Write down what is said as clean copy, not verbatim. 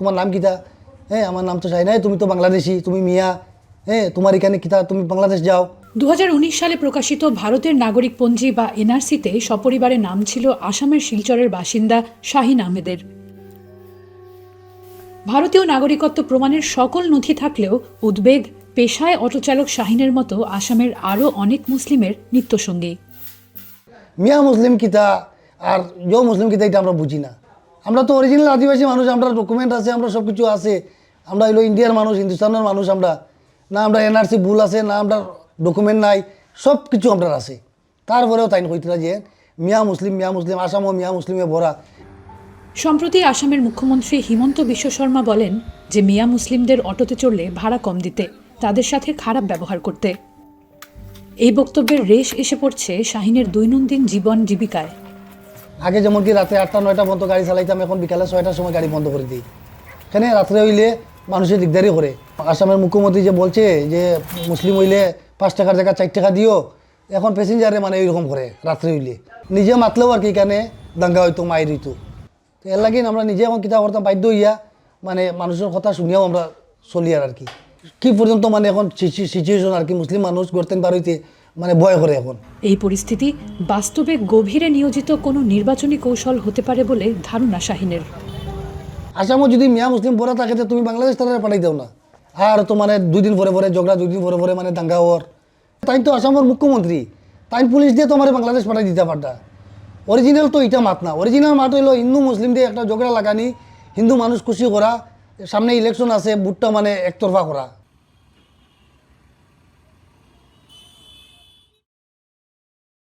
তোমার নাম কিতা? হ্যাঁ, আমার নাম তো শাহিন। তুমি তো বাংলাদেশি, তুমি মিয়া। হ্যাঁ, তোমার এখানে কিতা, তুমি বাংলাদেশ যাও। 2019 সালে প্রকাশিত ভারতের নাগরিকপঞ্জি বা এনআরসিতে সপরিবারে নাম ছিল আসামের শিলচরের বাসিন্দা শাহিন আহমেদের। ভারতীয় নাগরিকত্ব প্রমাণের সকল নথি থাকলেও উদ্বেগ পেশায় অটোচালক শাহিনের মতো আসামের আরও অনেক মুসলিমের নিত্যসঙ্গী। মিয়া মুসলিম কিতা আর ইয়ো মুসলিম কিতা এটা আমরা বুঝি না। আমরা তো অরিজিনাল আদিবাসী মানুষ, আমরা ডকুমেন্ট আছে, আমরা সব কিছু আছে। আমরা হইলো ইন্ডিয়ার মানুষ, হিন্দুস্তানের মানুষ। আমরা না আমরা এনআরসি ভুল আছে, না আমরা ডকুমেন্ট নাই, সব কিছু আমরা আছে। তারপরেও তাই কইতরা যে মিয়া মুসলিম আসামও মিয়া মুসলিমে ভরা। সম্প্রতি আসামের মুখ্যমন্ত্রী হিমন্ত বিশ্ব শর্মা বলেন যে মিয়া মুসলিমদের অটোতে চড়লে ভাড়া কম দিতে, তাদের সাথে খারাপ ব্যবহার করতে। এই বক্তব্যের রেশ এসে পড়ছে শাহিনের দৈনন্দিন জীবন জীবিকায়। আগে যেমন কি রাতে 8টা-9টা পর্যন্ত গাড়ি চালাইতাম, এখন বিকালে 6টার সময় গাড়ি বন্ধ করে দিই। এখানে রাত্রে হইলে মানুষের দিকদারি করে। আসামের মুখ্যমন্ত্রী যে বলছে যে মুসলিম হইলে 5 টাকার জায়গা 4 টাকা দিও, এখন প্যাসেঞ্জারে মানে এইরকম করে রাত্রে হইলে। নিজে মাতলেও আর কি এখানে দাঙ্গা হইতো, মায়ের হইতো। তো এর লাগিন আমরা নিজে এখন কিতা করতাম, বাধ্য হইয়া মানে মানুষের কথা শুনিয়াও আমরা চলি আর কি। কি পর্যন্ত মানে এখন সিচুয়েশন আর কি, মুসলিম মানুষ গড়তেন বার হইতে মানে ভয় করে এখন। এই পরিস্থিতি বাস্তবে গভীরে নিয়োজিত কোনো নির্বাচনী কৌশল হতে পারে বলে ধারণা শাহিনের। আসামও যদি মিয়া মুসলিম পড়া থাকে তো তুমি বাংলাদেশ তারা পাঠাই দাও না। আর তো মানে 2 দিন পরে পরে ঝগড়া, 2 দিন পরে পরে মানে দাঙ্গা হওয়ার। তাই তো আসামের মুখ্যমন্ত্রী, তাই পুলিশ দিয়ে তোমার বাংলাদেশ পাঠাই দিতে পারতা। অরিজিনাল তো এটা মাত না। অরিজিনাল মাত হইলো হিন্দু মুসলিম দিয়ে একটা ঝগড়া লাগানি, হিন্দু মানুষ খুশি করা, সামনে ইলেকশন আছে, ভোটটা মানে একতরফা করা।